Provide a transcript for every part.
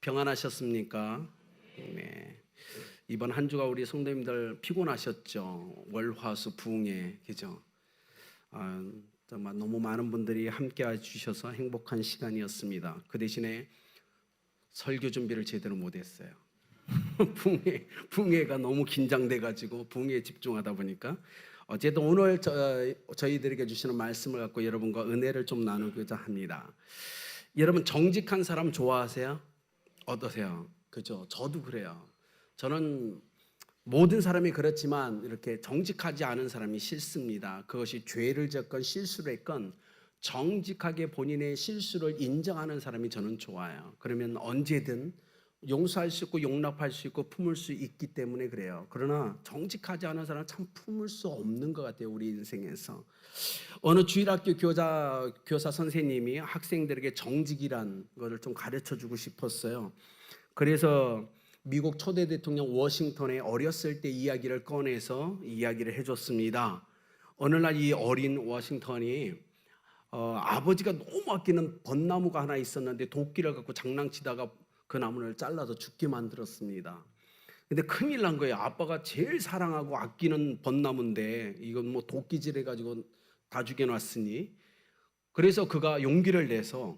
평안하셨습니까? 네. 이번 한 주가 우리 성도님들 피곤하셨죠? 월화수 부흥회, 그죠? 정말 너무 많은 분들이 함께 해주셔서 행복한 시간이었습니다. 그 대신에 설교 준비를 제대로 못했어요. 부흥회가 너무 긴장돼가지고 부흥회에 집중하다 보니까 어쨌든 오늘 저희들에게 주시는 말씀을 갖고 여러분과 은혜를 좀 나누고자 합니다. 여러분 정직한 사람 좋아하세요? 어떠세요? 그죠? 저도 그래요. 저는 모든 사람이 그렇지만 이렇게 정직하지 않은 사람이 싫습니다. 그것이 죄를 졌건 실수를 했건 정직하게 본인의 실수를 인정하는 사람이 저는 좋아요. 그러면 언제든 용서할 수 있고 용납할 수 있고 품을 수 있기 때문에 그래요. 그러나 정직하지 않은 사람은 참 품을 수 없는 것 같아요. 우리 인생에서. 어느 주일학교 교사 선생님이 학생들에게 정직이란 것을 좀 가르쳐주고 싶었어요. 그래서 미국 초대 대통령 워싱턴의 어렸을 때 이야기를 꺼내서 이야기를 해줬습니다. 어느 날 이 어린 워싱턴이 아버지가 너무 아끼는 벚나무가 하나 있었는데 도끼를 갖고 장난치다가 그 나무를 잘라서 죽게 만들었습니다. 근데 큰일 난 거예요. 아빠가 제일 사랑하고 아끼는 벚나무인데 이건 뭐 도끼질 해가지고 다 죽여놨으니, 그래서 그가 용기를 내서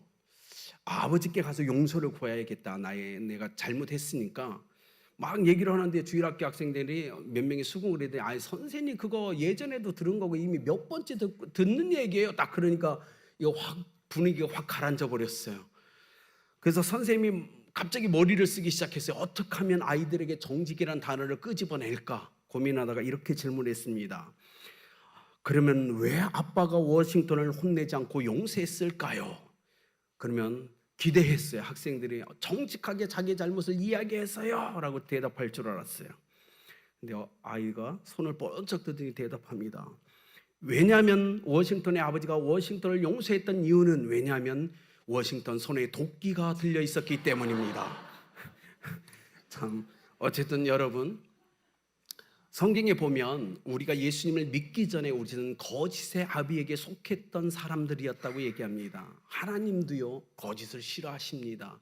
아버지께 가서 용서를 구해야겠다. 내가 잘못했으니까 막 얘기를 하는데 주일학교 학생들이 몇 명이 수긍을 했더니 아니 선생님 그거 예전에도 들은 거고 이미 몇 번째 듣는 얘기예요. 딱 그러니까 이거 확 분위기가 확 가라앉아 버렸어요. 그래서 선생님이 갑자기 머리를 쓰기 시작했어요. 어떻게 하면 아이들에게 정직이란 단어를 끄집어낼까 고민하다가 이렇게 질문했습니다. 그러면 왜 아빠가 워싱턴을 혼내지 않고 용서했을까요? 그러면 기대했어요. 학생들이 정직하게 자기 잘못을 이야기해서요 라고 대답할 줄 알았어요. 근데 아이가 손을 번쩍 들더니 대답합니다. 왜냐하면 워싱턴의 아버지가 워싱턴을 용서했던 이유는 왜냐하면 워싱턴 손에 도끼가 들려 있었기 때문입니다. 참 어쨌든 여러분, 성경에 보면 우리가 예수님을 믿기 전에 우리는 거짓의 아비에게 속했던 사람들이었다고 얘기합니다. 하나님도요 거짓을 싫어하십니다.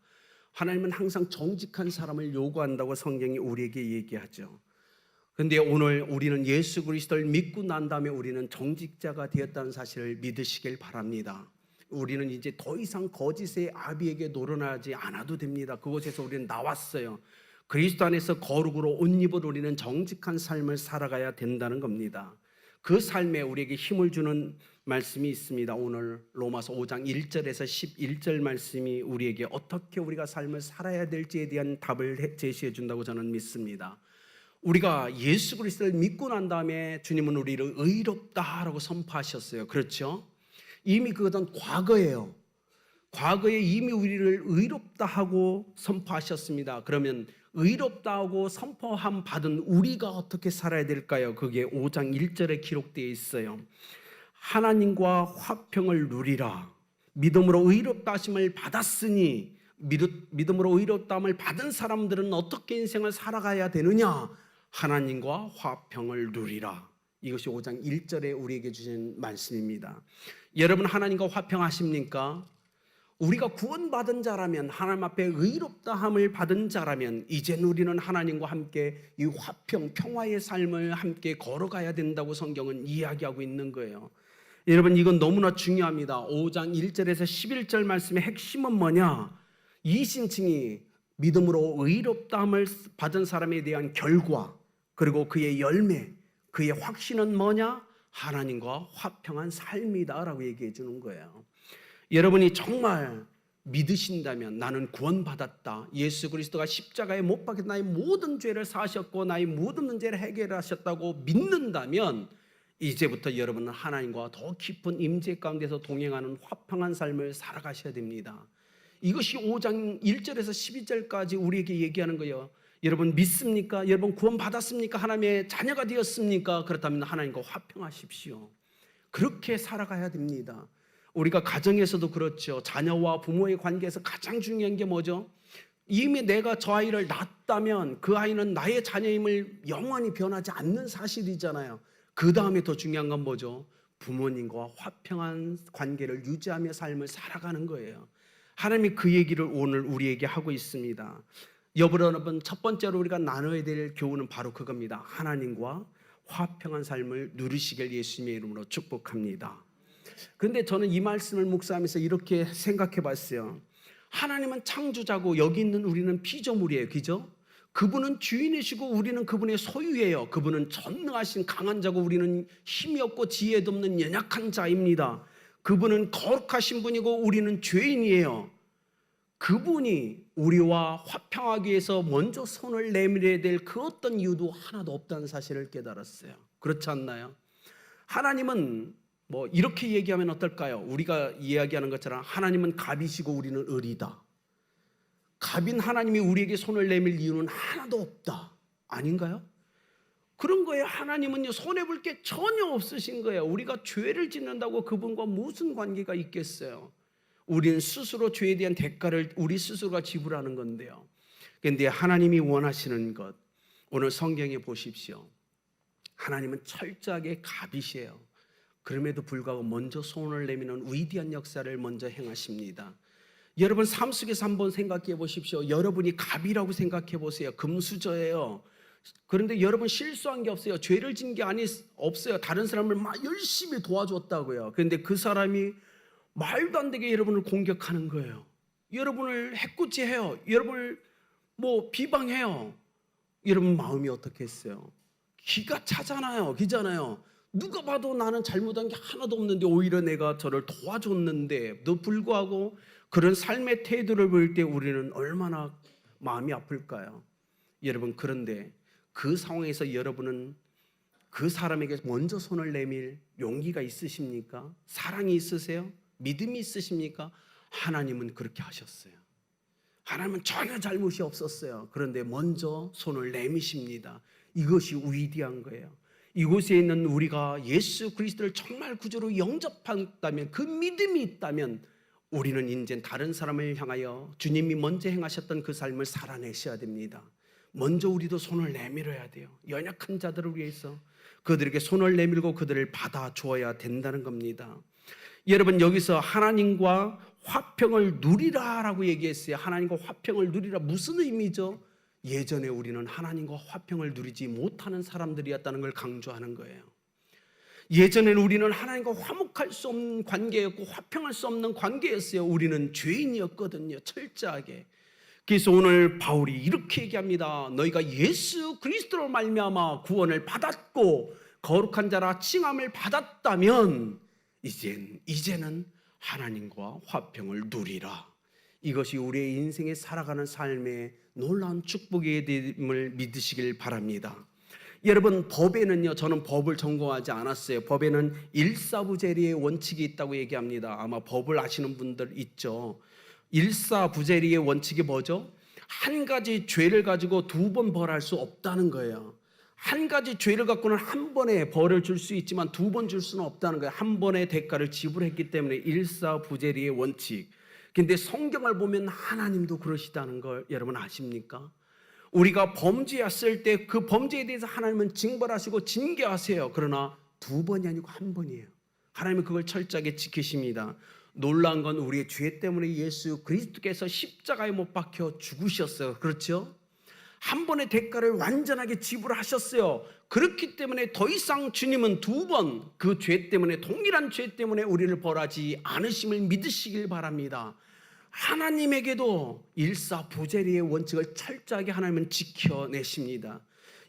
하나님은 항상 정직한 사람을 요구한다고 성경이 우리에게 얘기하죠. 그런데 오늘 우리는 예수 그리스도를 믿고 난 다음에 우리는 정직자가 되었다는 사실을 믿으시길 바랍니다. 우리는 이제 더 이상 거짓의 아비에게 노릇하지 않아도 됩니다. 그곳에서 우리는 나왔어요. 그리스도 안에서 거룩으로 옷 입은 우리는 정직한 삶을 살아가야 된다는 겁니다. 그 삶에 우리에게 힘을 주는 말씀이 있습니다. 오늘 로마서 5장 1절에서 11절 말씀이 우리에게 어떻게 우리가 삶을 살아야 될지에 대한 답을 제시해 준다고 저는 믿습니다. 우리가 예수 그리스도를 믿고 난 다음에 주님은 우리를 의롭다라고 선포하셨어요. 그렇죠? 이미 그것은 과거예요. 과거에 이미 우리를 의롭다 하고 선포하셨습니다. 그러면 의롭다 하고 선포함 받은 우리가 어떻게 살아야 될까요? 그게 5장 1절에 기록되어 있어요. 하나님과 화평을 누리라. 믿음으로 의롭다 하심을 받았으니, 믿음으로 의롭다함을 받은 사람들은 어떻게 인생을 살아가야 되느냐? 하나님과 화평을 누리라. 이것이 5장 1절에 우리에게 주신 말씀입니다. 여러분 하나님과 화평하십니까? 우리가 구원받은 자라면, 하나님 앞에 의롭다함을 받은 자라면 이젠 우리는 하나님과 함께 이 화평, 평화의 삶을 함께 걸어가야 된다고 성경은 이야기하고 있는 거예요. 여러분 이건 너무나 중요합니다. 5장 1절에서 11절 말씀의 핵심은 뭐냐? 이신층이 믿음으로 의롭다함을 받은 사람에 대한 결과, 그리고 그의 열매, 그의 확신은 뭐냐? 하나님과 화평한 삶이다라고 얘기해 주는 거예요. 여러분이 정말 믿으신다면, 나는 구원받았다, 예수 그리스도가 십자가에 못 박혀 나의 모든 죄를 사하셨고 나의 모든 문제를 해결하셨다고 믿는다면 이제부터 여러분은 하나님과 더 깊은 임재 가운데서 동행하는 화평한 삶을 살아가셔야 됩니다. 이것이 5장 1절에서 12절까지 우리에게 얘기하는 거예요. 여러분 믿습니까? 여러분 구원받았습니까? 하나님의 자녀가 되었습니까? 그렇다면 하나님과 화평하십시오. 그렇게 살아가야 됩니다. 우리가 가정에서도 그렇죠. 자녀와 부모의 관계에서 가장 중요한 게 뭐죠? 이미 내가 저 아이를 낳았다면 그 아이는 나의 자녀임을 영원히 변하지 않는 사실이잖아요. 그 다음에 더 중요한 건 뭐죠? 부모님과 화평한 관계를 유지하며 삶을 살아가는 거예요. 하나님이 그 얘기를 오늘 우리에게 하고 있습니다. 여러분, 첫 번째로 우리가 나눠야 될 교훈은 바로 그겁니다. 하나님과 화평한 삶을 누리시길 예수님의 이름으로 축복합니다. 그런데 저는 이 말씀을 묵상하면서 이렇게 생각해 봤어요. 하나님은 창조자고 여기 있는 우리는 피조물이에요. 그죠? 그분은 주인이시고 우리는 그분의 소유예요. 그분은 전능하신 강한 자고 우리는 힘이 없고 지혜도 없는 연약한 자입니다. 그분은 거룩하신 분이고 우리는 죄인이에요. 그분이 우리와 화평하기 위해서 먼저 손을 내밀어야 될 그 어떤 이유도 하나도 없다는 사실을 깨달았어요. 그렇지 않나요? 하나님은 뭐 이렇게 얘기하면 어떨까요? 우리가 이야기하는 것처럼 하나님은 갑이시고 우리는 을이다. 갑인 하나님이 우리에게 손을 내밀 이유는 하나도 없다. 아닌가요? 그런 거예요. 하나님은요, 손해볼 게 전혀 없으신 거예요. 우리가 죄를 짓는다고 그분과 무슨 관계가 있겠어요? 우리는 스스로 죄에 대한 대가를 우리 스스로가 지불하는 건데요. 그런데 하나님이 원하시는 것, 오늘 성경에 보십시오. 하나님은 철저하게 갑이시에요. 그럼에도 불구하고 먼저 손을 내미는 위대한 역사를 먼저 행하십니다. 여러분 삶 속에서 한번 생각해 보십시오. 여러분이 갑이라고 생각해 보세요. 금수저예요. 그런데 여러분 실수한 게 없어요. 죄를 진 게 없어요. 다른 사람을 막 열심히 도와줬다고요. 그런데 그 사람이 말도 안 되게 여러분을 공격하는 거예요. 여러분을 해코지해요. 여러분을 뭐 비방해요. 여러분 마음이 어떻겠어요? 기가 차잖아요. 기잖아요. 누가 봐도 나는 잘못한 게 하나도 없는데 오히려 내가 저를 도와줬는데도 불구하고 그런 삶의 태도를 보일 때 우리는 얼마나 마음이 아플까요? 여러분, 그런데 그 상황에서 여러분은 그 사람에게 먼저 손을 내밀 용기가 있으십니까? 사랑이 있으세요? 믿음이 있으십니까? 하나님은 그렇게 하셨어요. 하나님은 전혀 잘못이 없었어요. 그런데 먼저 손을 내미십니다. 이것이 위대한 거예요. 이곳에 있는 우리가 예수 그리스도를 정말 구주로 영접한다면, 그 믿음이 있다면 우리는 이제 다른 사람을 향하여 주님이 먼저 행하셨던 그 삶을 살아내셔야 됩니다. 먼저 우리도 손을 내밀어야 돼요. 연약한 자들을 위해서 그들에게 손을 내밀고 그들을 받아주어야 된다는 겁니다. 여러분, 여기서 하나님과 화평을 누리라라고 얘기했어요. 하나님과 화평을 누리라, 무슨 의미죠? 예전에 우리는 하나님과 화평을 누리지 못하는 사람들이었다는 걸 강조하는 거예요. 예전에는 우리는 하나님과 화목할 수 없는 관계였고 화평할 수 없는 관계였어요. 우리는 죄인이었거든요. 철저하게. 그래서 오늘 바울이 이렇게 얘기합니다. 너희가 예수 그리스도로 말미암아 구원을 받았고 거룩한 자라 칭함을 받았다면 이제는 하나님과 화평을 누리라. 이것이 우리의 인생에 살아가는 삶의 놀라운 축복이 됨을 믿으시길 바랍니다. 여러분, 법에는요, 저는 법을 전공하지 않았어요. 법에는 일사부재리의 원칙이 있다고 얘기합니다. 아마 법을 아시는 분들 있죠. 일사부재리의 원칙이 뭐죠? 한 가지 죄를 가지고 두 번 벌할 수 없다는 거예요. 한 가지 죄를 갖고는 한 번에 벌을 줄 수 있지만 두 번 줄 수는 없다는 거예요. 한 번의 대가를 지불했기 때문에 일사부재리의 원칙. 근데 성경을 보면 하나님도 그러시다는 걸 여러분 아십니까? 우리가 범죄했을 때 그 범죄에 대해서 하나님은 징벌하시고 징계하세요. 그러나 두 번이 아니고 한 번이에요. 하나님은 그걸 철저하게 지키십니다. 놀라운 건 우리의 죄 때문에 예수 그리스도께서 십자가에 못 박혀 죽으셨어요. 그렇죠? 한 번의 대가를 완전하게 지불하셨어요. 그렇기 때문에 더 이상 주님은 두 번 그 죄 때문에, 동일한 죄 때문에 우리를 벌하지 않으심을 믿으시길 바랍니다. 하나님에게도 일사부재리의 원칙을 철저하게 하나님은 지켜내십니다.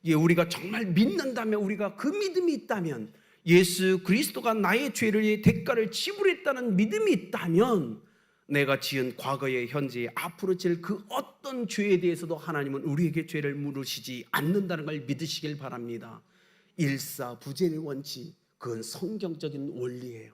우리가 정말 믿는다면, 우리가 그 믿음이 있다면, 예수 그리스도가 나의 죄를 대가를 지불했다는 믿음이 있다면 내가 지은 과거에, 현재, 앞으로 질 그 어떤 죄에 대해서도 하나님은 우리에게 죄를 물으시지 않는다는 걸 믿으시길 바랍니다. 일사부재의 원칙, 그건 성경적인 원리예요.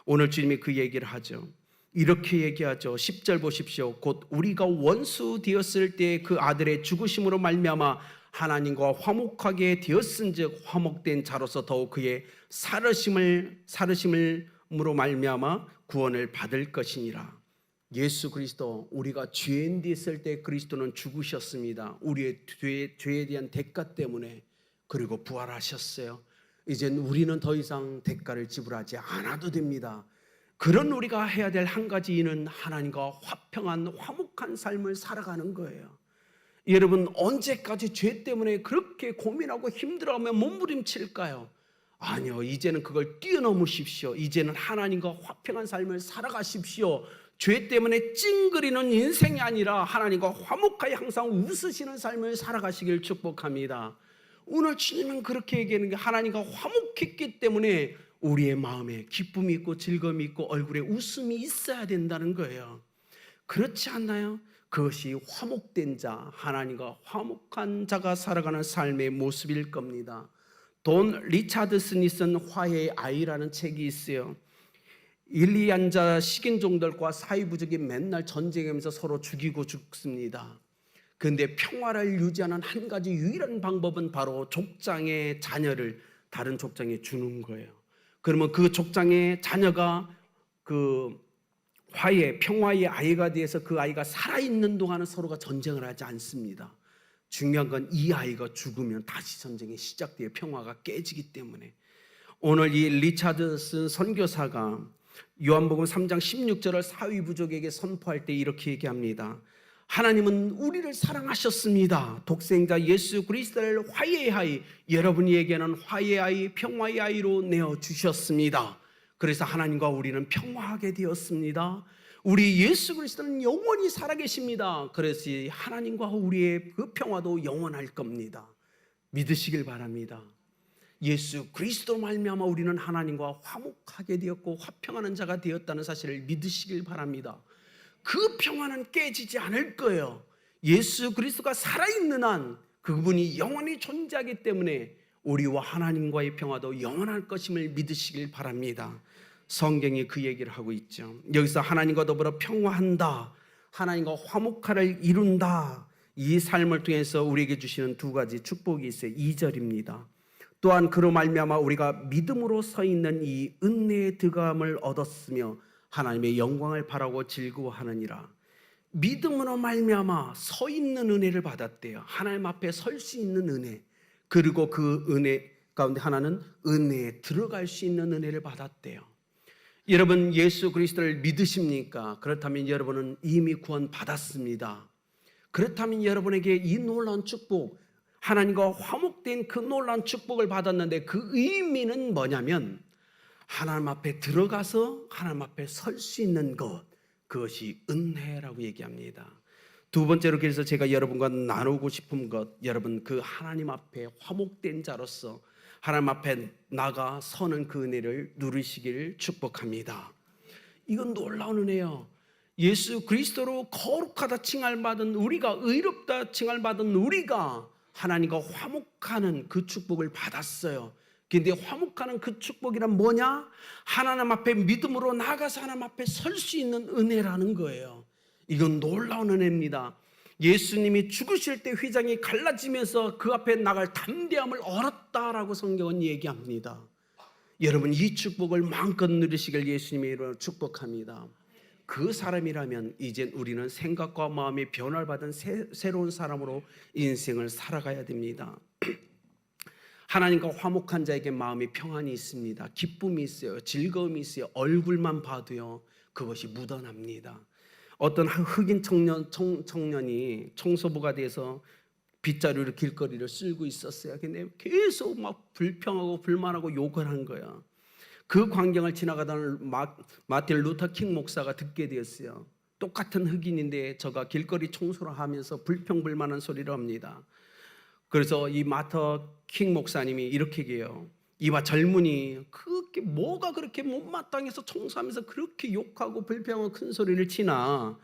오늘 주님이 그 얘기를 하죠. 이렇게 얘기하죠. 10절 보십시오. 곧 우리가 원수 되었을 때 그 아들의 죽으심으로 말미암아 하나님과 화목하게 되었은즉 화목된 자로서 더욱 그의 살으심으로 말미암아 구원을 받을 것이니라. 예수 그리스도, 우리가 죄인 되었을 때 그리스도는 죽으셨습니다. 우리의 죄에 대한 대가 때문에. 그리고 부활하셨어요. 이젠 우리는 더 이상 대가를 지불하지 않아도 됩니다. 그런 우리가 해야 될 한 가지 일은 하나님과 화평한 화목한 삶을 살아가는 거예요. 여러분, 언제까지 죄 때문에 그렇게 고민하고 힘들어하며 몸부림칠까요? 아니요, 이제는 그걸 뛰어넘으십시오. 이제는 하나님과 화평한 삶을 살아가십시오. 죄 때문에 찡그리는 인생이 아니라 하나님과 화목하게 항상 웃으시는 삶을 살아가시길 축복합니다. 오늘 주님은 그렇게 얘기하는 게, 하나님과 화목했기 때문에 우리의 마음에 기쁨이 있고 즐거움이 있고 얼굴에 웃음이 있어야 된다는 거예요. 그렇지 않나요? 그것이 화목된 자, 하나님과 화목한 자가 살아가는 삶의 모습일 겁니다. 돈 리차드슨이 쓴 화해의 아이라는 책이 있어요. 일리안자 식인종들과 사회부족이 맨날 전쟁하면서 서로 죽이고 죽습니다. 그런데 평화를 유지하는 한 가지 유일한 방법은 바로 족장의 자녀를 다른 족장에 주는 거예요. 그러면 그 족장의 자녀가 그 화해, 평화의 아이가 돼서 그 아이가 살아있는 동안은 서로가 전쟁을 하지 않습니다. 중요한 건 이 아이가 죽으면 다시 전쟁이 시작돼요. 평화가 깨지기 때문에. 오늘 이 리차드슨 선교사가 요한복음 3장 16절을 사위부족에게 선포할 때 이렇게 얘기합니다. 하나님은 우리를 사랑하셨습니다. 독생자 예수 그리스도를 화해의 아이, 여러분에게는 화해의 아이, 평화의 아이로 내어주셨습니다. 그래서 하나님과 우리는 평화하게 되었습니다. 우리 예수 그리스도는 영원히 살아계십니다. 그래서 하나님과 우리의 그 평화도 영원할 겁니다. 믿으시길 바랍니다. 예수 그리스도 말미암아 우리는 하나님과 화목하게 되었고 화평하는 자가 되었다는 사실을 믿으시길 바랍니다. 그 평화는 깨지지 않을 거예요. 예수 그리스도가 살아있는 한 그분이 영원히 존재하기 때문에 우리와 하나님과의 평화도 영원할 것임을 믿으시길 바랍니다. 성경이 그 얘기를 하고 있죠. 여기서 하나님과 더불어 평화한다, 하나님과 화목화를 이룬다, 이 삶을 통해서 우리에게 주시는 두 가지 축복이 있어요. 2절입니다. 또한 그로 말미암아 우리가 믿음으로 서 있는 이 은혜의 득함을 얻었으며 하나님의 영광을 바라고 즐거워하느니라. 믿음으로 말미암아 서 있는 은혜를 받았대요. 하나님 앞에 설 수 있는 은혜, 그리고 그 은혜 가운데 하나는 은혜에 들어갈 수 있는 은혜를 받았대요. 여러분, 예수 그리스도를 믿으십니까? 그렇다면 여러분은 이미 구원 받았습니다. 그렇다면 여러분에게 이 놀라운 축복, 하나님과 화목된 그 놀라운 축복을 받았는데 그 의미는 뭐냐면 하나님 앞에 들어가서 하나님 앞에 설 수 있는 것, 그것이 은혜라고 얘기합니다. 두 번째로, 그래서 제가 여러분과 나누고 싶은 것, 여러분 그 하나님 앞에 화목된 자로서 하나님 앞에 나가 서는 그 은혜를 누리시길 축복합니다. 이건 놀라운 은혜요. 예수 그리스도로 거룩하다 칭할받은 우리가, 의롭다 칭할받은 우리가 하나님과 화목하는 그 축복을 받았어요. 근데 화목하는 그 축복이란 뭐냐? 하나님 앞에 믿음으로 나가서 하나님 앞에 설 수 있는 은혜라는 거예요. 이건 놀라운 은혜입니다. 예수님이 죽으실 때 휘장이 갈라지면서 그 앞에 나갈 담대함을 얻었다라고 성경은 얘기합니다. 여러분, 이 축복을 마음껏 누리시길 예수님의 이름으로 축복합니다. 그 사람이라면 이제 우리는 생각과 마음의 변화를 받은 새로운 사람으로 인생을 살아가야 됩니다. 하나님과 화목한 자에게 마음의 평안이 있습니다. 기쁨이 있어요. 즐거움이 있어요. 얼굴만 봐도요, 그것이 묻어납니다. 어떤 흑인 청년이 청소부가 돼서 빗자루로 길거리를 쓸고 있었어요. 근데 계속 막 불평하고 불만하고 욕을 한 거야. 그 광경을 지나가던 마틴 루터 킹 목사가 듣게 되었어요. 똑같은 흑인인데 저가 길거리 청소를 하면서 불평불만한 소리를 합니다. 그래서 이 마터 킹 목사님이 이렇게 얘기해요. 이봐 젊은이, 그게 뭐가 그렇게 못마땅해서 청소하면서 그렇게 욕하고 불평하고 큰 소리를 치나?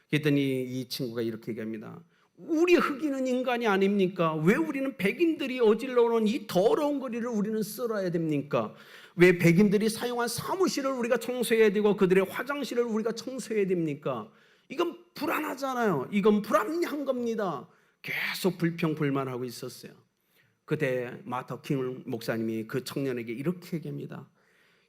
그랬더니 이 친구가 이렇게 얘기합니다. 우리 흑인은 인간이 아닙니까? 왜 우리는 백인들이 어질러오는 이 더러운 거리를 우리는 쓸어야 됩니까? 왜 백인들이 사용한 사무실을 우리가 청소해야 되고 그들의 화장실을 우리가 청소해야 됩니까? 이건 불안하잖아요. 이건 불합리한 겁니다. 계속 불평불만하고 있었어요. 그때 마터 킹 목사님이 그 청년에게 이렇게 얘기합니다.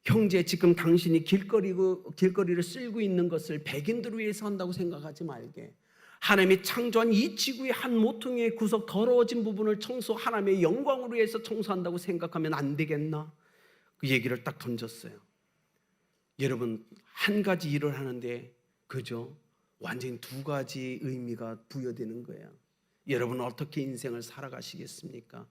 형제, 지금 당신이 길거리를 쓸고 있는 것을 백인들을 위해서 한다고 생각하지 말게. 하나님이 창조한 이 지구의 한 모퉁이의 구석 더러워진 부분을 하나님의 영광을 위해서 청소한다고 생각하면 안 되겠나? 그 얘기를 딱 던졌어요. 여러분 한 가지 일을 하는데 그죠? 완전히 두 가지 의미가 부여되는 거예요. 여러분 어떻게 인생을 살아가시겠습니까?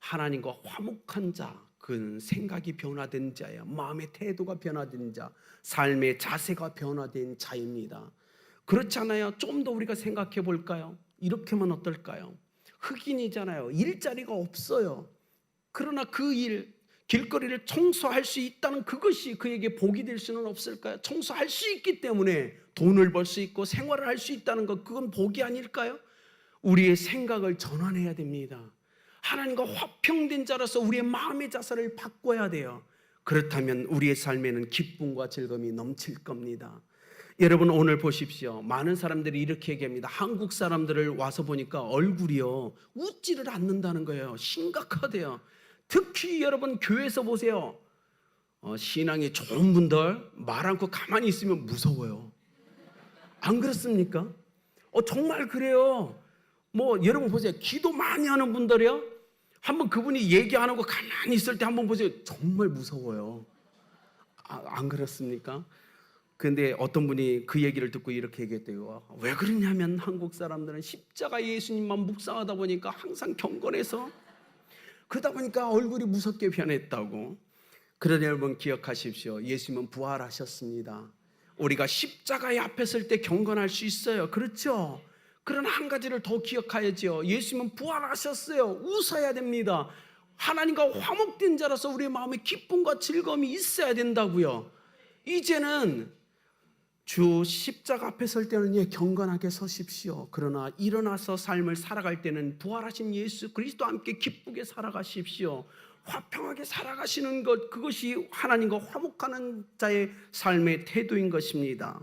하나님과 화목한 자, 그 생각이 변화된 자예요. 마음의 태도가 변화된 자, 삶의 자세가 변화된 자입니다. 그렇잖아요. 좀 더 우리가 생각해 볼까요? 이렇게 하면 어떨까요? 흑인이잖아요. 일자리가 없어요. 그러나 그 일, 길거리를 청소할 수 있다는 그것이 그에게 복이 될 수는 없을까요? 청소할 수 있기 때문에 돈을 벌 수 있고 생활을 할 수 있다는 것, 그건 복이 아닐까요? 우리의 생각을 전환해야 됩니다. 하나님과 화평된 자로서 우리의 마음의 자세를 바꿔야 돼요. 그렇다면 우리의 삶에는 기쁨과 즐거움이 넘칠 겁니다. 여러분 오늘 보십시오. 많은 사람들이 이렇게 얘기합니다. 한국 사람들을 와서 보니까 얼굴이요 웃지를 않는다는 거예요. 심각하대요. 특히 여러분 교회에서 보세요. 신앙이 좋은 분들 말 않고 가만히 있으면 무서워요. 안 그렇습니까? 정말 그래요. 여러분 보세요. 기도 많이 하는 분들이요. 한번 그분이 얘기 안 하고 가만히 있을 때 한번 보세요. 정말 무서워요. 안 그렇습니까? 근데 어떤 분이 그 얘기를 듣고 이렇게 얘기했대요. 왜 그러냐면 한국 사람들은 십자가 예수님만 묵상하다 보니까 항상 경건해서 그러다 보니까 얼굴이 무섭게 변했다고. 그러나 여러분 기억하십시오. 예수님은 부활하셨습니다. 우리가 십자가에 앞에 설 때 경건할 수 있어요. 그렇죠? 그러나 한 가지를 더 기억해야죠. 예수님은 부활하셨어요. 웃어야 됩니다. 하나님과 화목된 자라서 우리의 마음에 기쁨과 즐거움이 있어야 된다고요. 이제는 주 십자가 앞에 설 때는 경건하게 서십시오. 그러나 일어나서 삶을 살아갈 때는 부활하신 예수 그리스도와 함께 기쁘게 살아가십시오. 화평하게 살아가시는 것, 그것이 하나님과 화목하는 자의 삶의 태도인 것입니다.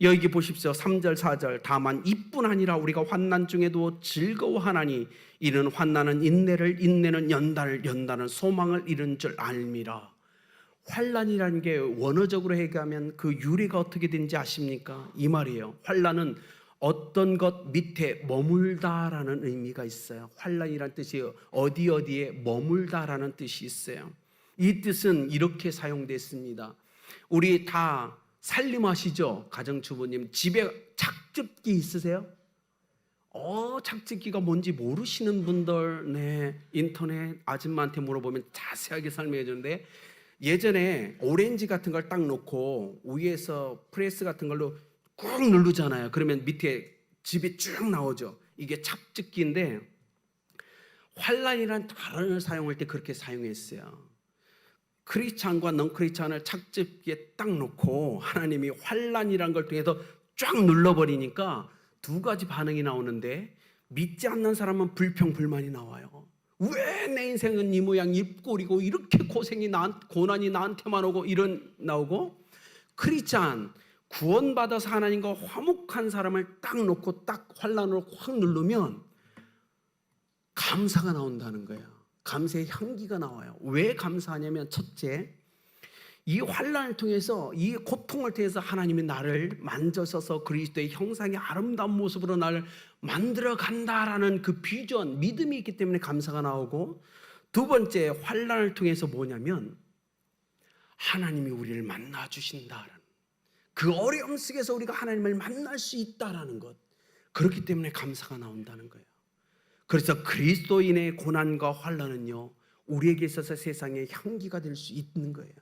여기 보십시오. 3절 4절 다만 이뿐 아니라 우리가 환난 중에도 즐거워하나니 이는 환난은 인내를, 인내는 연단을, 연단은 소망을 이룬 줄 알미라. 환난이라는 게 원어적으로 얘기하면 그 유래가 어떻게 되는지 아십니까? 이 말이에요. 환난은 어떤 것 밑에 머물다라는 의미가 있어요. 환난이라는 뜻이 어디에 머물다라는 뜻이 있어요. 이 뜻은 이렇게 사용됐습니다. 우리 다 살림하시죠? 가정주부님 집에 착즙기 있으세요? 착즙기가 뭔지 모르시는 분들, 네, 인터넷 아줌마한테 물어보면 자세하게 설명해 주는데, 예전에 오렌지 같은 걸 딱 놓고 위에서 프레스 같은 걸로 꾹 누르잖아요. 그러면 밑에 즙이 쭉 나오죠. 이게 착즙기인데 환란이라는 단어를 사용할 때 그렇게 사용했어요. 크리스찬과 넌크리스찬을 착즙기에 딱 놓고 하나님이 환란이라는 걸 통해서 쫙 눌러버리니까 두 가지 반응이 나오는데, 믿지 않는 사람은 불평불만이 나와요. 왜 내 인생은 이 모양 이 꼴이고 이렇게 고난이 나한테만 오고 이런 나오고, 크리스찬 구원받아서 하나님과 화목한 사람을 딱 놓고 딱 환란으로 확 누르면 감사가 나온다는 거예요. 감사의 향기가 나와요. 왜 감사하냐면 첫째, 이 환란을 통해서, 이 고통을 통해서 하나님이 나를 만져서서 그리스도의 형상의 아름다운 모습으로 나를 만들어 간다라는 그 비전, 믿음이 있기 때문에 감사가 나오고, 두 번째 환란을 통해서 뭐냐면 하나님이 우리를 만나 주신다라는, 그 어려움 속에서 우리가 하나님을 만날 수 있다라는 것, 그렇기 때문에 감사가 나온다는 거예요. 그래서 그리스도인의 고난과 환란은요 우리에게 있어서 세상의 향기가 될 수 있는 거예요.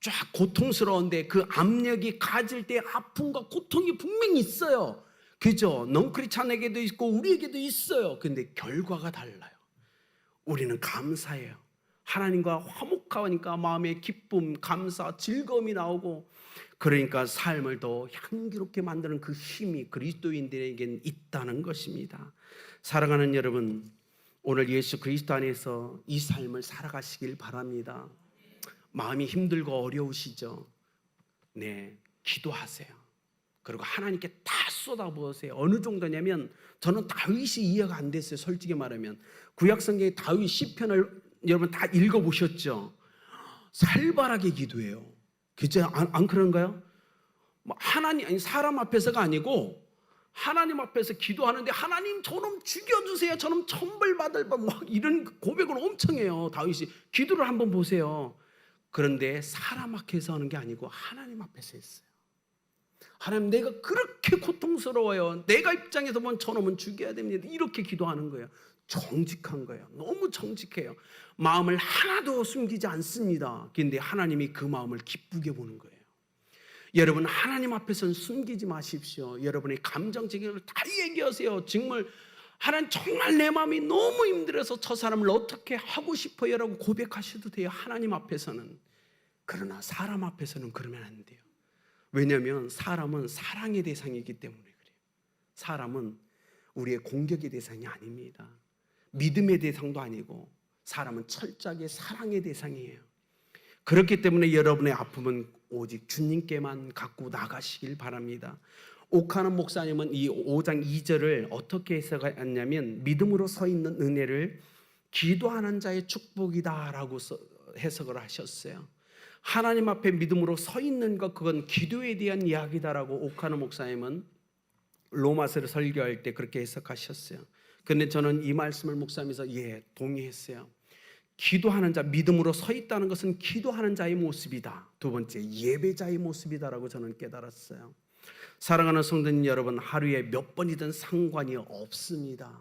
쫙 고통스러운데 그 압력이 가질 때 아픔과 고통이 분명히 있어요. 그죠? 넌크리스찬에게도 있고 우리에게도 있어요. 근데 결과가 달라요. 우리는 감사해요. 하나님과 화목하니까 마음의 기쁨, 감사, 즐거움이 나오고, 그러니까 삶을 더 향기롭게 만드는 그 힘이 그리스도인들에겐 있다는 것입니다. 사랑하는 여러분, 오늘 예수 그리스도 안에서 이 삶을 살아가시길 바랍니다. 마음이 힘들고 어려우시죠? 네, 기도하세요. 그리고 하나님께 다 쏟아부으세요. 어느 정도냐면 저는 다윗이 이해가 안 됐어요. 솔직히 말하면 구약성경의 다윗 시편을 여러분 다 읽어보셨죠? 살벌하게 기도해요. 그죠? 안 그런가요? 하나님, 사람 앞에서가 아니고 하나님 앞에서 기도하는데, 하나님 저놈 죽여주세요, 저놈 천벌 받을 막 이런 고백을 엄청 해요. 다윗이 기도를 한번 보세요. 그런데 사람 앞에서 하는 게 아니고 하나님 앞에서 했어요. 하나님, 내가 그렇게 고통스러워요. 내가 입장에서 보면 저놈은 죽여야 됩니다. 이렇게 기도하는 거예요. 정직한 거예요. 너무 정직해요. 마음을 하나도 숨기지 않습니다. 그런데 하나님이 그 마음을 기쁘게 보는 거예요. 여러분, 하나님 앞에서는 숨기지 마십시오. 여러분의 감정적인 걸 다 얘기하세요. 정말 하나님, 정말 내 마음이 너무 힘들어서 저 사람을 어떻게 하고 싶어요 라고 고백하셔도 돼요. 하나님 앞에서는. 그러나 사람 앞에서는 그러면 안 돼요. 왜냐하면 사람은 사랑의 대상이기 때문에 그래요. 사람은 우리의 공격의 대상이 아닙니다. 믿음의 대상도 아니고 사람은 철저하게 사랑의 대상이에요. 그렇기 때문에 여러분의 아픔은 오직 주님께만 갖고 나가시길 바랍니다. 오카는 목사님은 이 5장 2절을 어떻게 해석했냐면, 믿음으로 서 있는 은혜를 기도하는 자의 축복이다라고 해석을 하셨어요. 하나님 앞에 믿음으로 서 있는 것, 그건 기도에 대한 이야기다라고 오카는 목사님은 로마서를 설교할 때 그렇게 해석하셨어요. 그런데 저는 이 말씀을 묵상하면서 동의했어요. 기도하는 자, 믿음으로 서 있다는 것은 기도하는 자의 모습이다. 두 번째, 예배자의 모습이다라고 저는 깨달았어요. 사랑하는 성도님 여러분, 하루에 몇 번이든 상관이 없습니다.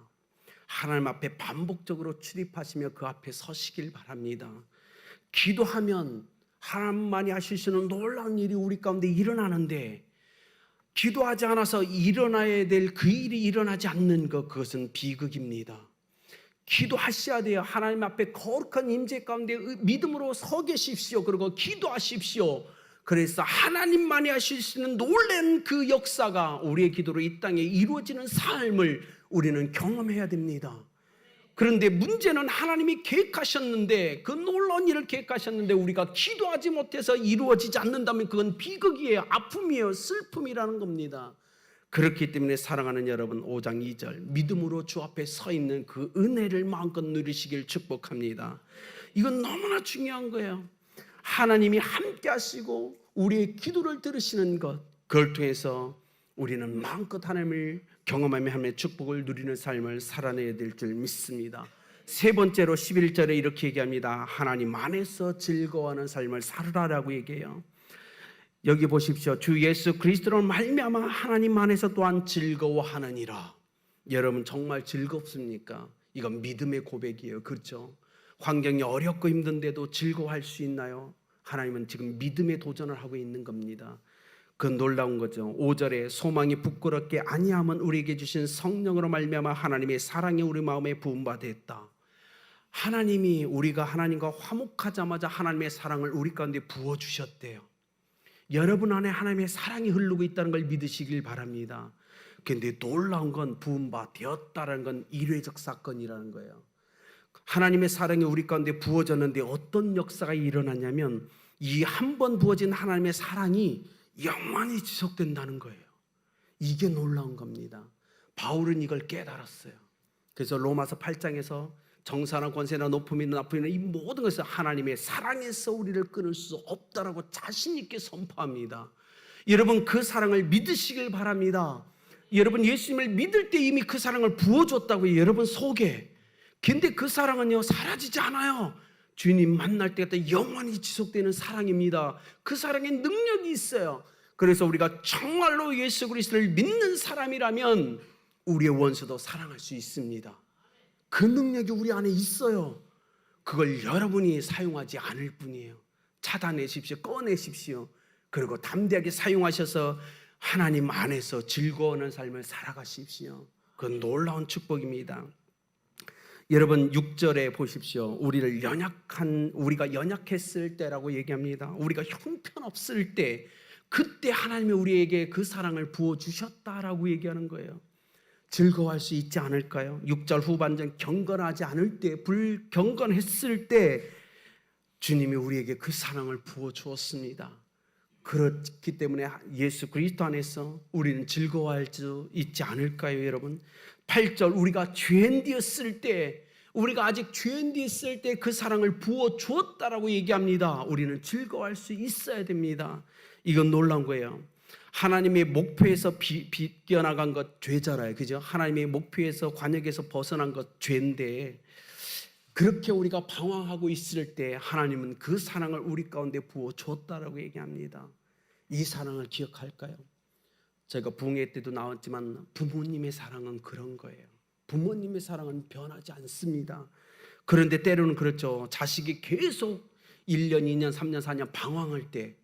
하나님 앞에 반복적으로 출입하시며 그 앞에 서시길 바랍니다. 기도하면 하나님만이 하실 수 있는 놀라운 일이 우리 가운데 일어나는데, 기도하지 않아서 일어나야 될 그 일이 일어나지 않는 것, 그것은 비극입니다. 기도하셔야 돼요. 하나님 앞에 거룩한 임재 가운데 믿음으로 서 계십시오. 그리고 기도하십시오. 그래서 하나님만이 하실 수 있는 놀라운 그 역사가 우리의 기도로 이 땅에 이루어지는 삶을 우리는 경험해야 됩니다. 그런데 문제는 하나님이 계획하셨는데, 그 놀라운 일을 계획하셨는데 우리가 기도하지 못해서 이루어지지 않는다면 그건 비극이에요. 아픔이에요. 슬픔이라는 겁니다. 그렇기 때문에 사랑하는 여러분, 5장 2절 믿음으로 주 앞에 서 있는 그 은혜를 마음껏 누리시길 축복합니다. 이건 너무나 중요한 거예요. 하나님이 함께 하시고 우리의 기도를 들으시는 것, 그걸 통해서 우리는 마음껏 하나님을 경험하며 하나님의 축복을 누리는 삶을 살아내야 될 줄 믿습니다. 세 번째로 11절에 이렇게 얘기합니다. 하나님 안에서 즐거워하는 삶을 살으라라고 얘기해요. 여기 보십시오. 주 예수 그리스도로 말미암아 하나님 안에서 또한 즐거워하느니라. 여러분, 정말 즐겁습니까? 이건 믿음의 고백이에요. 그렇죠? 환경이 어렵고 힘든데도 즐거워할 수 있나요? 하나님은 지금 믿음의 도전을 하고 있는 겁니다. 그 놀라운 거죠. 5절에 소망이 부끄럽게 아니함은 우리에게 주신 성령으로 말미암아 하나님의 사랑이 우리 마음에 부음바 됐다. 하나님이, 우리가 하나님과 화목하자마자 하나님의 사랑을 우리 가운데 부어주셨대요. 여러분 안에 하나님의 사랑이 흐르고 있다는 걸 믿으시길 바랍니다. 그런데 놀라운 건 부음바 되었다는 건 일회적 사건이라는 거예요. 하나님의 사랑이 우리 가운데 부어졌는데 어떤 역사가 일어났냐면, 이 한 번 부어진 하나님의 사랑이 영원히 지속된다는 거예요. 이게 놀라운 겁니다. 바울은 이걸 깨달았어요. 그래서 로마서 8장에서 정사나 권세나 높음이나 나쁨이나 이 모든 것을 하나님의 사랑에서 우리를 끊을 수 없다라고 자신 있게 선포합니다. 여러분, 그 사랑을 믿으시길 바랍니다. 여러분, 예수님을 믿을 때 이미 그 사랑을 부어줬다고요. 여러분 속에. 근데 그 사랑은요, 사라지지 않아요. 주님 만날 때부터 영원히 지속되는 사랑입니다. 그 사랑에 능력이 있어요. 그래서 우리가 정말로 예수 그리스도를 믿는 사람이라면 우리의 원수도 사랑할 수 있습니다. 그 능력이 우리 안에 있어요. 그걸 여러분이 사용하지 않을 뿐이에요. 찾아내십시오. 꺼내십시오. 그리고 담대하게 사용하셔서 하나님 안에서 즐거워하는 삶을 살아가십시오. 그건 놀라운 축복입니다. 여러분 6절에 보십시오. 우리가 연약했을 때라고 얘기합니다. 우리가 형편없을 때, 그때 하나님이 우리에게 그 사랑을 부어주셨다라고 얘기하는 거예요. 즐거워할 수 있지 않을까요? 6절 후반전 경건하지 않을 때, 불경건했을 때 주님이 우리에게 그 사랑을 부어주었습니다. 그렇기 때문에 예수 그리스도 안에서 우리는 즐거워할 수 있지 않을까요, 여러분? 8절 우리가 죄인 되었을 때, 우리가 아직 죄인 되었을 때 그 사랑을 부어주었다라고 얘기합니다. 우리는 즐거워할 수 있어야 됩니다. 이건 놀라운 거예요. 하나님의 목표에서 비껴나간 것 죄잖아요. 그죠? 하나님의 목표에서 관역에서 벗어난 것 죄인데, 그렇게 우리가 방황하고 있을 때 하나님은 그 사랑을 우리 가운데 부어줬다라고 얘기합니다. 이 사랑을 기억할까요? 제가 부흥회 때도 나왔지만 부모님의 사랑은 그런 거예요. 부모님의 사랑은 변하지 않습니다. 그런데 때로는 그렇죠. 자식이 계속 1년, 2년, 3년, 4년 방황할 때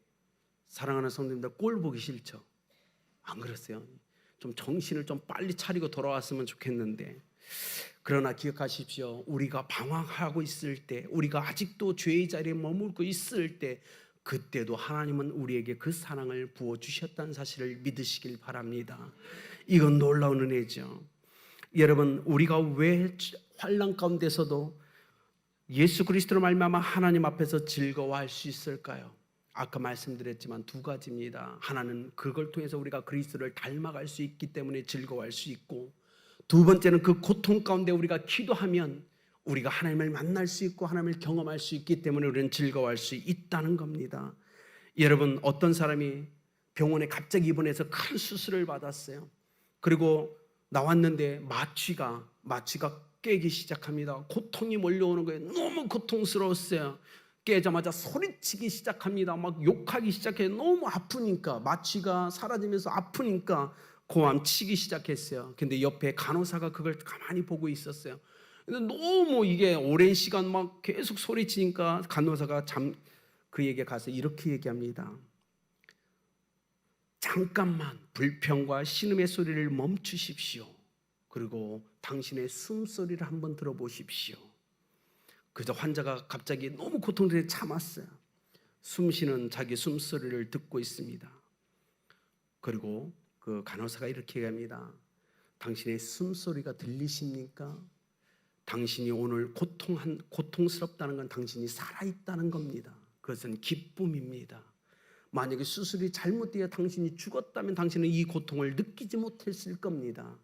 사랑하는 성도님들 꼴 보기 싫죠. 안 그랬어요? 좀 정신을 좀 빨리 차리고 돌아왔으면 좋겠는데, 그러나 기억하십시오. 우리가 방황하고 있을 때, 우리가 아직도 죄의 자리에 머물고 있을 때, 그때도 하나님은 우리에게 그 사랑을 부어주셨다는 사실을 믿으시길 바랍니다. 이건 놀라운 은혜죠. 여러분, 우리가 왜 환난 가운데서도 예수 그리스도로 말미암아 하나님 앞에서 즐거워할 수 있을까요? 아까 말씀드렸지만 두 가지입니다. 하나는 그걸 통해서 우리가 그리스도를 닮아갈 수 있기 때문에 즐거워할 수 있고, 두 번째는 그 고통 가운데 우리가 기도하면 우리가 하나님을 만날 수 있고 하나님을 경험할 수 있기 때문에 우리는 즐거워할 수 있다는 겁니다. 여러분, 어떤 사람이 병원에 갑자기 입원해서 큰 수술을 받았어요. 그리고 나왔는데 마취가 깨기 시작합니다. 고통이 몰려오는 거예요. 너무 고통스러웠어요. 깨자마자 소리치기 시작합니다. 막 욕하기 시작해요. 너무 아프니까, 마취가 사라지면서 아프니까 고함 치기 시작했어요. 근데 옆에 간호사가 그걸 가만히 보고 있었어요. 근데 너무 이게 오랜 시간 막 계속 소리치니까 간호사가 그에게 가서 이렇게 얘기합니다. 잠깐만 불평과 신음의 소리를 멈추십시오. 그리고 당신의 숨소리를 한번 들어보십시오. 그저 환자가 갑자기 너무 고통스럽게 참았어요. 숨쉬는 자기 숨소리를 듣고 있습니다. 그리고 그 간호사가 이렇게 얘기합니다. 당신의 숨소리가 들리십니까? 당신이 오늘 고통스럽다는 건 당신이 살아있다는 겁니다. 그것은 기쁨입니다. 만약에 수술이 잘못되어 당신이 죽었다면 당신은 이 고통을 느끼지 못했을 겁니다.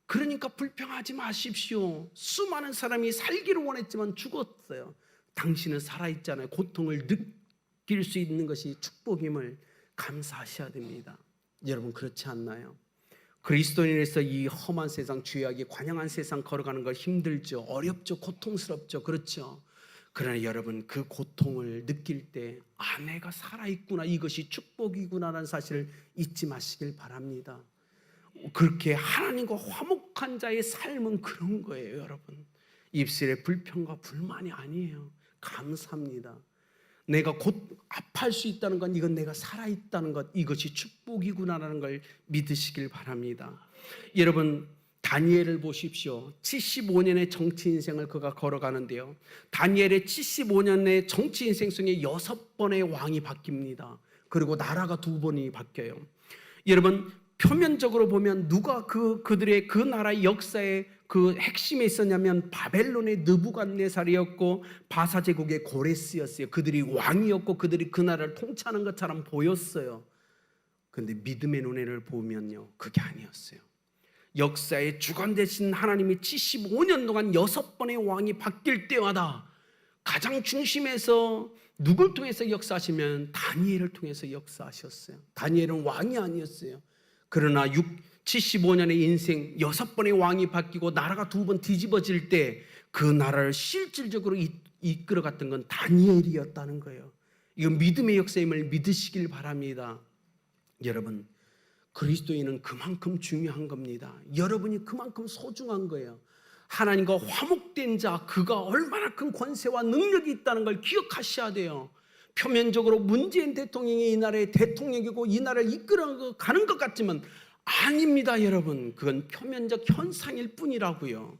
그러니까 불평하지 마십시오. 수많은 사람이 살기를 원했지만 죽었어요. 당신은 살아있잖아요. 고통을 느낄 수 있는 것이 축복임을 감사하셔야 됩니다. 여러분, 그렇지 않나요? 그리스도인에서 이 험한 세상, 죄악이 관영한 세상 걸어가는 거 힘들죠. 어렵죠. 고통스럽죠. 그렇죠. 그러나 여러분, 그 고통을 느낄 때 내가 살아있구나, 이것이 축복이구나라는 사실을 잊지 마시길 바랍니다. 그렇게 하나님과 화목한 자의 삶은 그런 거예요. 여러분, 입술에 불평과 불만이 아니에요. 감사합니다. 내가 곧 아파할 수 있다는 건, 이건 내가 살아있다는 것, 이것이 축복이구나라는 걸 믿으시길 바랍니다. 여러분, 다니엘을 보십시오. 75년의 정치 인생을 그가 걸어가는데요, 다니엘의 75년의 정치 인생 속에 6번의 왕이 바뀝니다. 그리고 나라가 2번이 바뀌어요. 여러분, 표면적으로 보면 누가 그들의 그 나라의 역사의 그 핵심에 있었냐면 바벨론의 느부갓네살이었고 바사 제국의 고레스였어요. 그들이 왕이었고 그들이 그 나라를 통치하는 것처럼 보였어요. 그런데 믿음의 눈에를 보면요, 그게 아니었어요. 역사의 주관 되신 하나님이 75년 동안 6번의 왕이 바뀔 때마다 가장 중심에서 누굴 통해서 역사하시면 다니엘을 통해서 역사하셨어요. 다니엘은 왕이 아니었어요. 그러나 75년의 인생, 6번의 왕이 바뀌고 나라가 2번 뒤집어질 때 그 나라를 실질적으로 이끌어갔던 건 다니엘이었다는 거예요. 이건 믿음의 역사임을 믿으시길 바랍니다. 여러분, 그리스도인은 그만큼 중요한 겁니다. 여러분이 그만큼 소중한 거예요. 하나님과 화목된 자, 그가 얼마나 큰 권세와 능력이 있다는 걸 기억하셔야 돼요. 표면적으로 문재인 대통령이 이 나라의 대통령이고 이 나라를 이끌어가는 것 같지만 아닙니다. 여러분, 그건 표면적 현상일 뿐이라고요.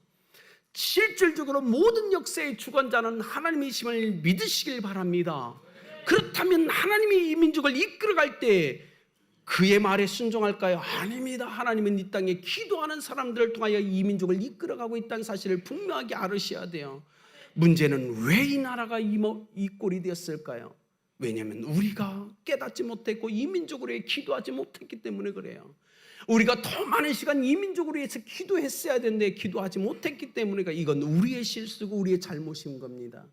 실질적으로 모든 역사의 주관자는 하나님이심을 믿으시길 바랍니다. 그렇다면 하나님이 이 민족을 이끌어갈 때 그의 말에 순종할까요? 아닙니다. 하나님은 이 땅에 기도하는 사람들을 통하여 이 민족을 이끌어가고 있다는 사실을 분명하게 알으셔야 돼요. 문제는 왜 이 나라가 이 꼴이 되었을까요? 왜냐하면 우리가 깨닫지 못했고 이 민족을 위해 기도하지 못했기 때문에 그래요. 우리가 더 많은 시간 이 민족을 위해서 기도했어야 되는데 기도하지 못했기 때문에, 이건 우리의 실수고 우리의 잘못인 겁니다.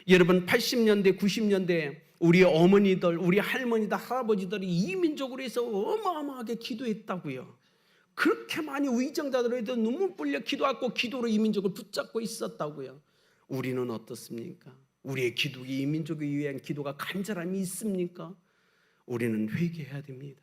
여러분, 80년대 90년대 우리 어머니들, 우리 할머니들, 할아버지들이 이 민족을 위해서 어마어마하게 기도했다고요. 그렇게 많이 위정자들에도 눈물 뿌려 기도하고 기도로 이 민족을 붙잡고 있었다고요. 우리는 어떻습니까? 우리의 기도, 이 민족을 위한 기도가 간절함이 있습니까? 우리는 회개해야 됩니다.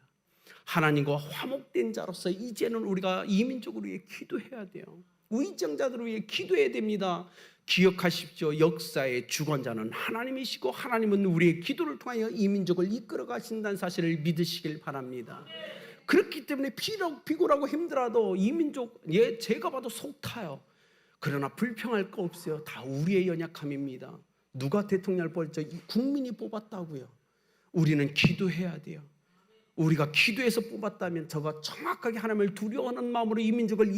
하나님과 화목된 자로서 이제는 우리가 이 민족을 위해 기도해야 돼요. 위정자들을 위해 기도해야 됩니다. 기억하십시오. 역사의 주관자는 하나님이시고 하나님은 우리의 기도를 통하여 이 민족을 이끌어 가신다는 사실을 믿으시길 바랍니다. 그렇기 때문에 비굴하고 힘들어도 이 민족, 제가 봐도 속 타요. 그러나 불평할 거 없어요. 다 우리의 연약함입니다. 누가 대통령을 뽑았죠? 국민이 뽑았다고요. 우리는 기도해야 돼요. 우리가 기도해서 뽑았다면 저가 정확하게 하나님을 두려워하는 마음으로 이 민족을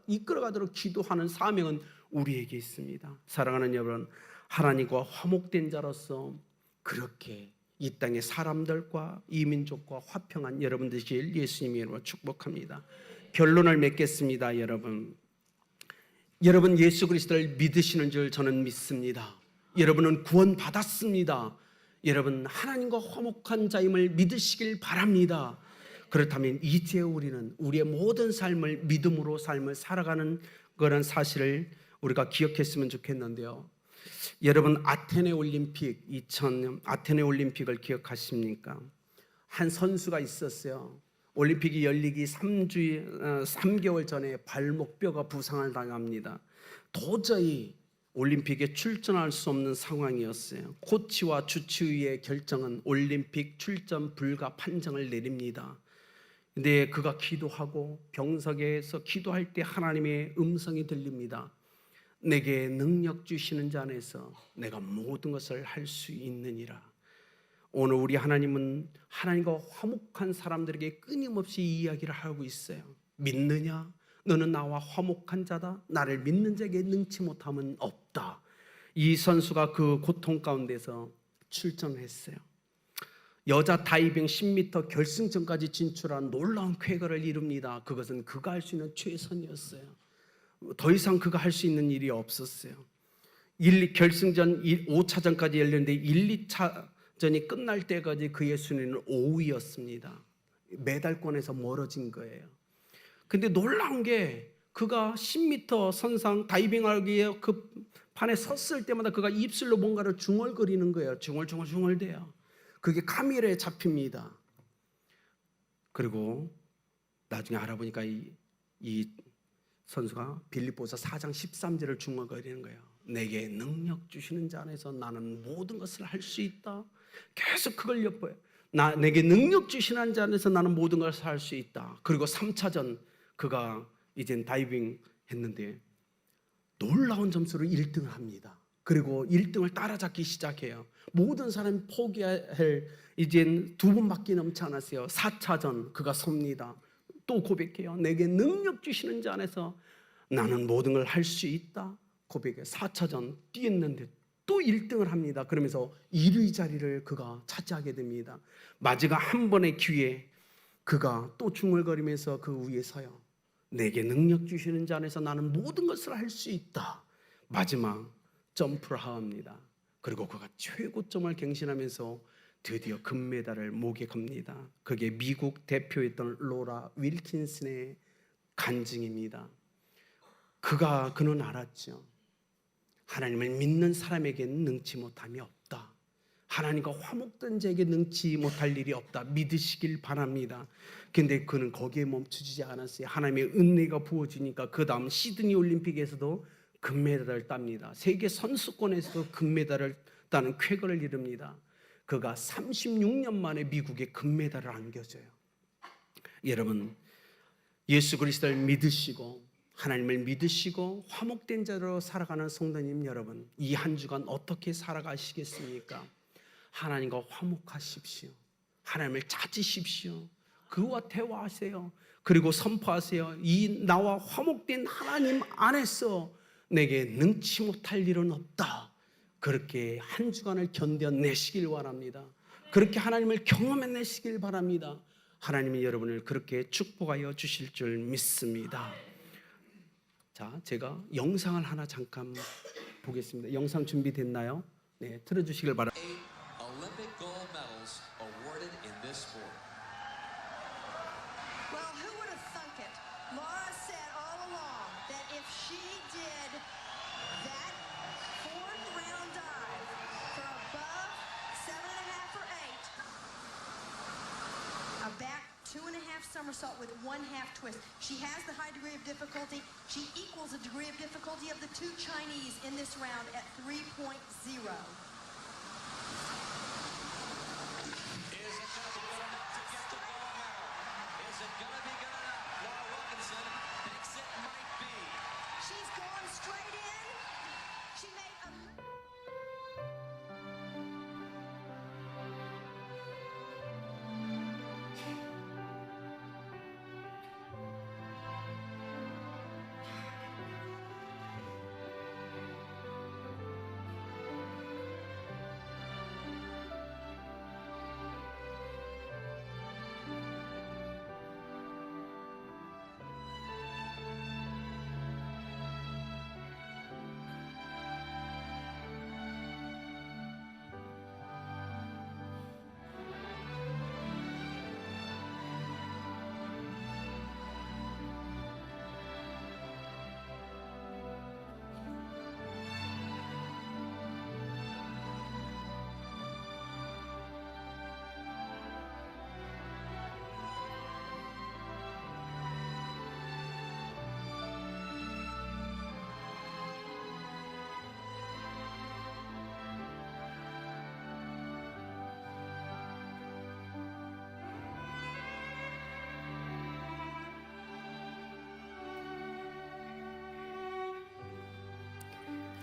이끌어가도록 기도하는 사명은 우리에게 있습니다. 사랑하는 여러분, 하나님과 화목된 자로서 그렇게 이 땅의 사람들과 이 민족과 화평한 여러분 되시길 예수님의 이름으로 축복합니다. 결론을 맺겠습니다. 여러분 예수 그리스도를 믿으시는 줄 저는 믿습니다. 여러분은 구원받았습니다. 여러분 하나님과 화목한 자임을 믿으시길 바랍니다. 그렇다면 이제 우리는 우리의 모든 삶을 믿음으로 삶을 살아가는 그런 사실을 우리가 기억했으면 좋겠는데요. 여러분 아테네 올림픽 2000년 아테네 올림픽을 기억하십니까? 한 선수가 있었어요. 올림픽이 열리기 3개월 전에 발목뼈가 부상을 당합니다. 도저히 올림픽에 출전할 수 없는 상황이었어요. 코치와 주치의의 결정은 올림픽 출전 불가 판정을 내립니다. 근데 그가 기도하고 병석에서 기도할 때 하나님의 음성이 들립니다. 내게 능력 주시는 자 안에서 내가 모든 것을 할 수 있느니라. 오늘 우리 하나님은 하나님과 화목한 사람들에게 끊임없이 이야기를 하고 있어요. 믿느냐? 너는 나와 화목한 자다. 나를 믿는 자에게 능치 못함은 없다. 이 선수가 그 고통 가운데서 출전했어요. 여자 다이빙 10m 결승전까지 진출한 놀라운 쾌거를 이룹니다. 그것은 그가 할 수 있는 최선이었어요. 더 이상 그가 할 수 있는 일이 없었어요. 결승전 5차전까지 열렸는데 1, 2차전이 끝날 때까지 그의 순위는 5위였습니다. 메달권에서 멀어진 거예요. 근데 놀라운 게 그가 10m 선상 다이빙하기에 그 판에 섰을 때마다 그가 입술로 뭔가를 중얼거리는 거예요. 중얼대요. 그게 카메라에 잡힙니다. 그리고 나중에 알아보니까 이 선수가 빌립보서 4장 13절을 중얼거리는 거예요. 내게 능력 주시는 자 안에서 나는 모든 것을 할 수 있다. 계속 그걸 엿보여요. 내게 능력 주시는 자 안에서 나는 모든 것을 할 수 있다. 그리고 3차전 그가 이젠 다이빙 했는데 놀라운 점수로 1등을 합니다. 그리고 1등을 따라잡기 시작해요. 모든 사람이 포기할 이젠 2분밖에 넘지 않았어요. 4차전 그가 섭니다. 또 고백해요. 내게 능력 주시는 자 안에서 나는 모든 걸 할 수 있다. 고백해 4차전 뛰었는데 또 1등을 합니다. 그러면서 1위 자리를 그가 차지하게 됩니다. 마지막 한 번의 기회에 그가 또 중얼거리면서 그 위에 서요. 내게 능력 주시는 자 안에서 나는 모든 것을 할 수 있다. 마지막 점프를 합니다. 그리고 그가 최고점을 갱신하면서 드디어 금메달을 목에 겁니다. 그게 미국 대표였던 로라 윌킨슨의 간증입니다. 그는 알았죠. 하나님을 믿는 사람에게는 능치 못함이 없다. 하나님과 화목된 자에게 능치 못할 일이 없다. 믿으시길 바랍니다. 근데 그는 거기에 멈추지 않았어요. 하나님의 은혜가 부어지니까 그 다음 시드니 올림픽에서도 금메달을 땁니다. 세계 선수권에서도 금메달을 따는 쾌거를 이룹니다. 그가 36년 만에 미국에 금메달을 안겨줘요. 여러분 예수 그리스도를 믿으시고 하나님을 믿으시고 화목된 자로 살아가는 성도님 여러분, 이 한 주간 어떻게 살아가시겠습니까? 하나님과 화목하십시오. 하나님을 찾으십시오. 그와 대화하세요. 그리고 선포하세요. 이 나와 화목된 하나님 안에서 내게 능치 못할 일은 없다. 그렇게 한 주간을 견뎌내시길 바랍니다. 그렇게 하나님을 경험해내시길 바랍니다. 하나님이 여러분을 그렇게 축복하여 주실 줄 믿습니다. 자, 제가 영상을 하나 잠깐 보겠습니다. 영상 준비됐나요? 네, 틀어주시길 바랍니다. Olympic gold medals awarded in this sport. Well, who would have thunk it? Laura said all along that if she did that 2.5 somersault with 1/2 twist. She has the high degree of difficulty. She equals the degree of difficulty of the two Chinese in this round at 3.0. Is it going to be good enough to get the gold medal? Is it going to be good enough? Laura Wilkinson thinks it might be. She's gone straight in. She made a...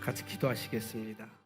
같이 기도하시겠습니다.